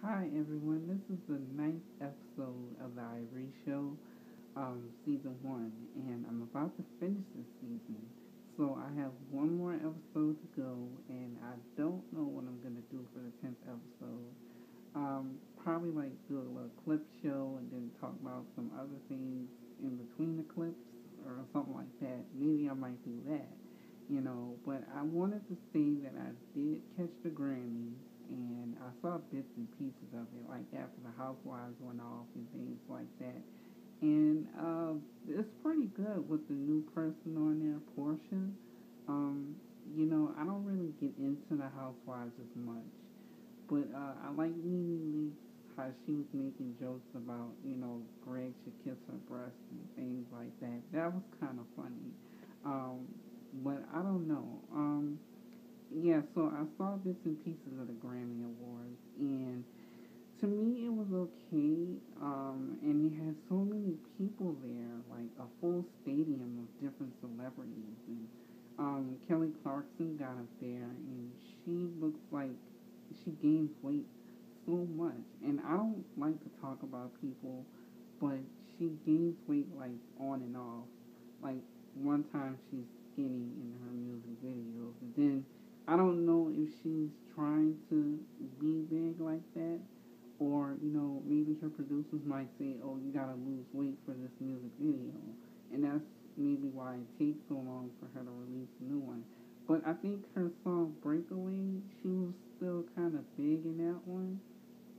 Hi everyone, this is the ninth episode of the Ivory Show, season one, and I'm about to finish this season. So I have one more episode to go, and I don't know what I'm gonna do for the 10th episode. Probably like do a little clip show and then talk about some other things in between the clips or something like that. Maybe I might do that, But I wanted to say that I did catch the Grammys and I saw bits and pieces of it, like after the Housewives went off and things like that. And it's pretty good with the new person on there, Portia. Um, I don't really get into the Housewives as much, but I like Nene Leakes, how she was making jokes about, Greg should kiss her breast and things like that. That was kind of funny. Um, but I don't know. Yeah, so I saw bits and pieces of the Grammy Awards, and to me it was okay. And it had so many people there, like a full stadium of different celebrities, and Kelly Clarkson got up there, and she looks like she gains weight so much. And I don't like to talk about people, but she gains weight like on and off. Like one time she's skinny in her music videos, and then I don't know if she's trying to be big like that, or maybe her producers might say, "Oh, you gotta lose weight for this music video," and that's maybe why it takes so long for her to release a new one. But I think her song "Breakaway," she was still kind of big in that one.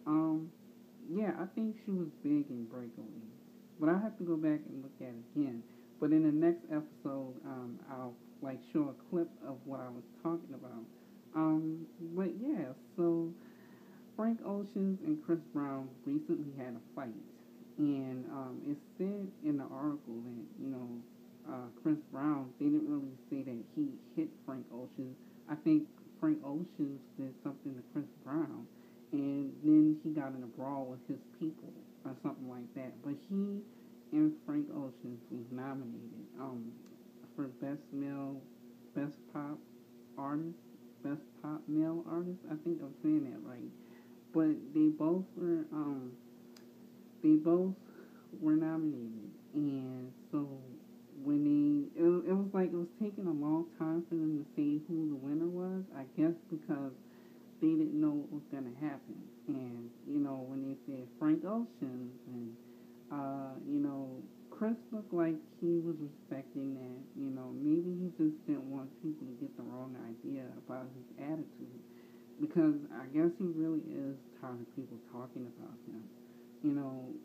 Um, yeah, I think she was big in Breakaway, but I have to go back and look at it again. But in the next episode, I'll like show a clip of what I was talking about. But yeah, so Frank Oceans and Chris Brown recently had a fight, and it said in the article that Chris Brown, they didn't really say that he hit Frank Oceans. I think Frank Oceans did something to Chris Brown, and then he got in a brawl with his people or something like that. But he and Frank Oceans was nominated for best pop artist, best pop male artist. I think I'm saying that right, but they both were nominated, and so when it was like it was taking a long time for them to say who the winner was. I guess because they didn't know what was gonna happen, and when they said Frank Ocean and Chris looked like he was respecting that. Maybe he just didn't want people to get the wrong idea about his attitude, because I guess he really is tired of people talking about him,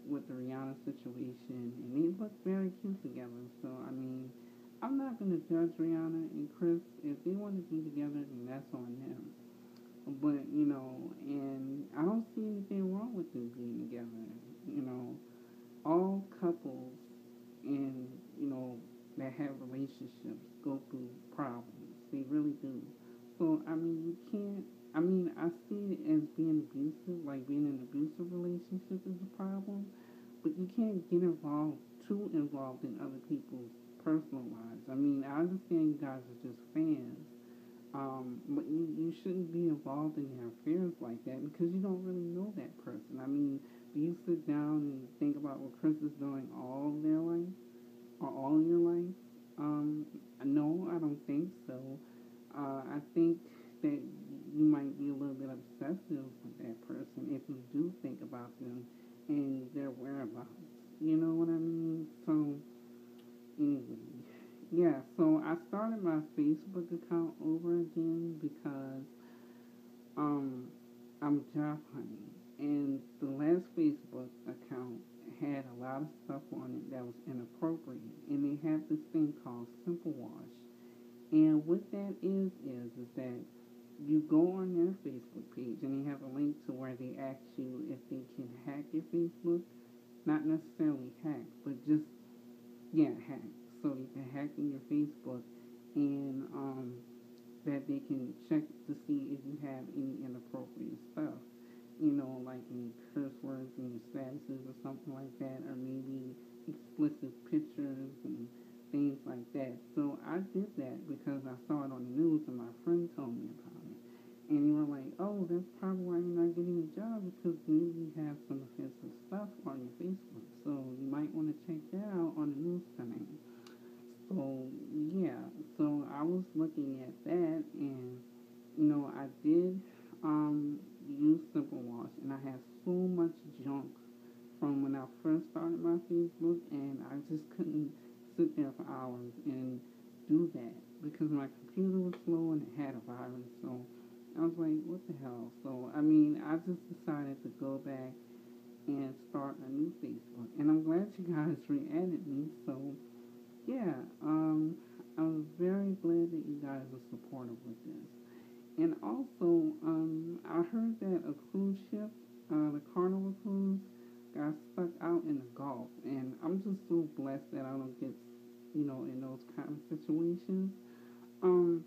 with the Rihanna situation, and they look very cute together. So, I mean, I'm not going to judge Rihanna and Chris. If they want to be together, then that's on them. But, and I don't see anything wrong with them being together. You know, all couples and, that have relationships go through problems. They really do. So, I mean, you can't. I mean, I see it as being abusive, like being in an abusive relationship is a problem, but you can't get too involved in other people's personal lives. I mean, I understand you guys are just fans, but you shouldn't be involved in their affairs like that because you don't really know that person. I mean, do you sit down and think about what Chris is doing all their life or all your life? Um, no, I don't think so. I think that you might be a little bit obsessive with that person if you do think about them and their whereabouts. You know what I mean? So, anyway, yeah, so I started my Facebook account over again because um, I'm job hunting. And the last Facebook account had a lot of stuff on it that was inappropriate. And they have this thing called Simple Wash. And what that is that you go on their Facebook page and they have a link to where they ask you if they can hack your Facebook. Not necessarily hack, but just, yeah, hack. So you can hack in your Facebook, and that they can check to see if you have any inappropriate stuff. Like any curse words in your statuses or something like that, or maybe explicit pictures and things like that. So I did that because I saw it on the news and my friend told me about it. And they were like, "Oh, that's probably why you're not getting new job because maybe you have some offensive stuff on your Facebook. So you might want to check that out on the news tonight. So yeah, so I was looking at that, and I did use Simple Wash, and I had so much junk from when I first started my Facebook, and I just couldn't sit there for hours and do that because my computer was slow and it had a virus. So I was like, what the hell? So I mean, I just decided to go back and start a new Facebook, and I'm glad you guys re-added me. So yeah, I was very glad that you guys were supportive with this. And also, I heard that a cruise ship, the Carnival cruise, got stuck out in the Gulf, and I'm just so blessed that I don't get, in those kind of situations. Um,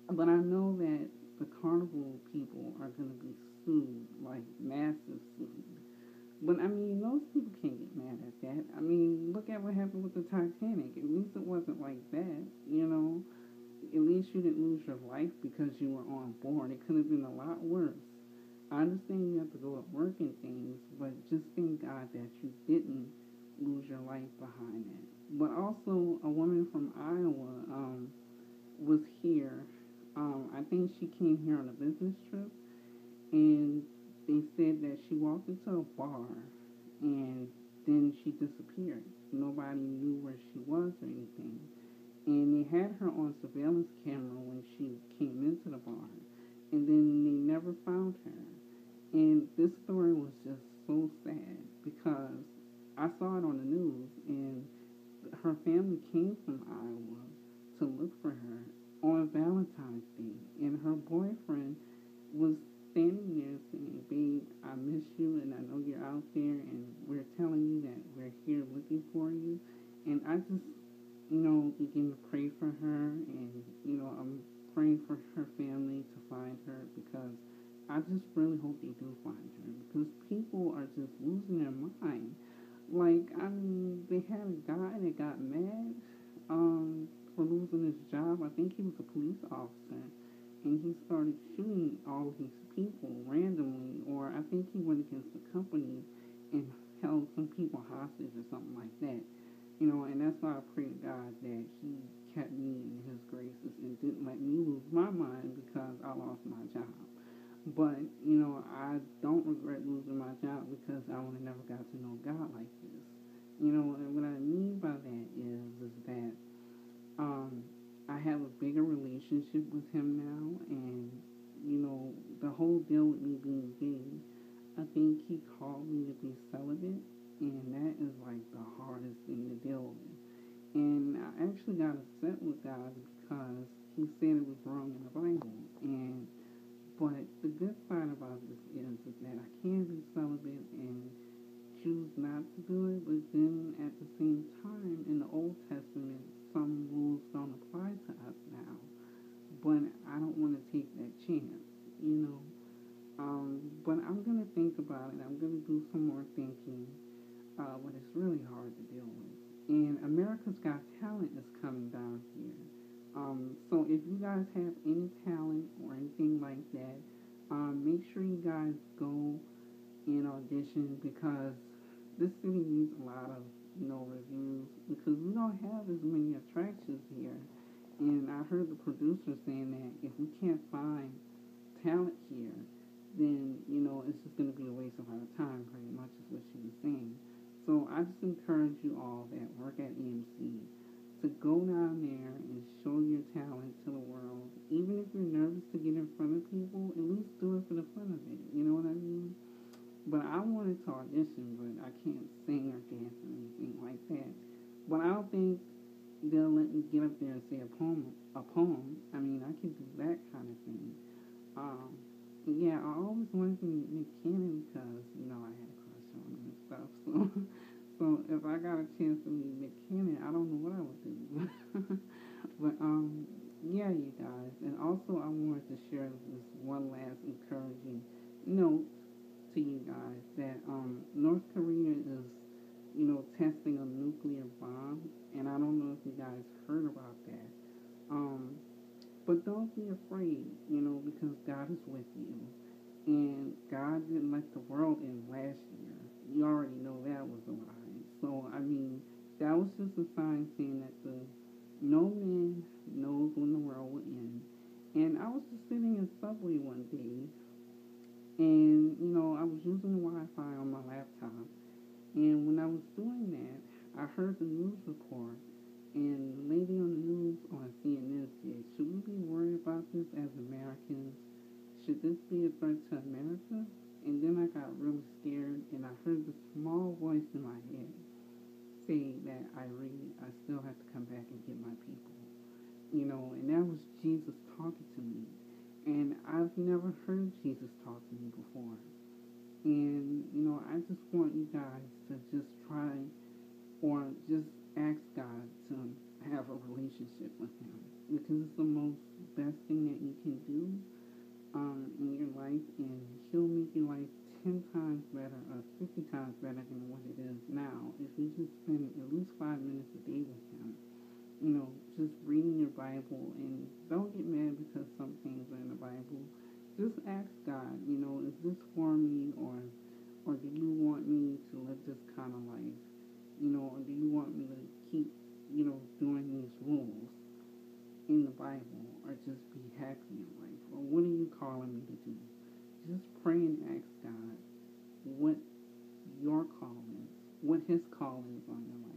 but I know that the Carnival people are going to be sued, like massive sued. But I mean, those people can't get mad at that. I mean, look at what happened with the Titanic. At least it wasn't like that, At least you didn't lose your life because you were on board. It could have been a lot worse. I understand you have to go to work and things, but just thank God that you didn't lose your life behind it. But also, a woman from Iowa was here. I think she came here on a business trip, and they said that she walked into a bar and then she disappeared. Nobody knew where she was or anything. And they had her on surveillance camera when she came into the bar. And then they never found her. And this story was just so sad because I saw it on the news, and her family came from Iowa to look for her on Valentine's Day. And her boyfriend was standing there saying, "Babe, I miss you, and I know you're out there, and we're telling you that we're here looking for you." And I just, begin to pray for her, and I'm praying for her family to find her because I just really hope they do find her because people are just losing their mind. Like, I mean, they had a guy that got mad for losing his job. I think he was a police officer, and he started shooting all these people randomly, or I think he went against the company and held some people hostage or something like that. And that's why I pray to God that He kept me in His graces and didn't let me lose my mind because I lost my job. But, I don't regret losing my job because I would have never got to know God like this. And what I mean by that is that um, I have a bigger relationship with Him now, and, the whole deal with me being gay, I think He called me to be celibate, and that is like the hardest thing to deal with. And I actually got upset with God because He said it was wrong in the Bible, and but the good part about this is that I can be celibate and choose not to do it, but then at the same time, in the Old Testament, some rules don't apply to us now. But I don't want to take that chance, you know. But I'm going to think about it. I'm going to do some more thinking, but it's really hard to deal with. And America's Got Talent is coming down here. So if you guys have any talent or anything like that, make sure you guys go and audition because this city needs a lot of reviews because we don't have as many attractions here. And I heard the producer saying that if we can't find talent here, then it's just going to be a waste of our time. Pretty much is what she was saying. So I just encourage you all that work at EMC to go down there and show your talent to the world. Even if you're nervous to get in front of people, at least do it for the fun of it. You know what I mean? But I wanted to audition, but I can't sing or dance or anything like that. But I don't think they'll let me get up there and say a poem. A poem. I mean, I can do that kind of thing. Um, yeah, I always wanted to meet Nick Cannon because I had a crush on him and stuff. So, so if I got a chance to meet Nick Cannon, I don't know what I would do. But yeah, you guys. And also, I wanted to share this one last encouraging note to you guys that North Korea is, testing a nuclear bomb, and I don't know if you guys heard about that. Um, but don't be afraid, because God is with you, and God didn't let the world in last year. You already know that was a lie. So, I mean, that was just a sign saying that no man knows when the world will end. And I was just sitting in Subway one day, and I was using the Wi-Fi on my laptop, and when I was doing that, I heard the news report, and the lady on the news on CNN said, "Should we be worried about this as Americans? Should this be a threat to America?" And then I got really scared, and I heard the small voice in my head say that I still have to come back and get my people. And that was Jesus talking to me. And I've never heard Jesus talk to me before. And, I just want you guys to just try or just ask God to have a relationship with Him, because it's the most best thing that you can do in your life, and He'll make your life 10 times better or 50 times better than what it is now if you just spend at least 5 minutes a day with Him. Just reading your Bible, and don't get mad because some things are in the Bible. Just ask God, is this for me, or do you want me to live this kind of life? Or do you want me to keep, doing these rules in the Bible, or just be happy in life? Or what are you calling me to do? Just pray and ask God what your call is, what His call is on your life.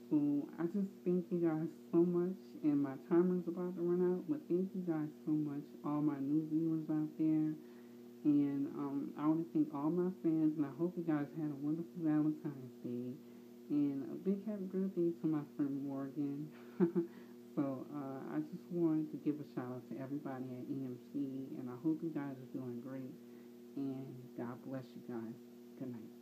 So I just thank you guys so much, and my timer's about to run out, but thank you guys so much, all my new viewers out there, and I want to thank all my fans, and I hope you guys had a wonderful Valentine's Day, and a big happy birthday to my friend Morgan. So I just wanted to give a shout out to everybody at EMC, and I hope you guys are doing great, and God bless you guys. Good night.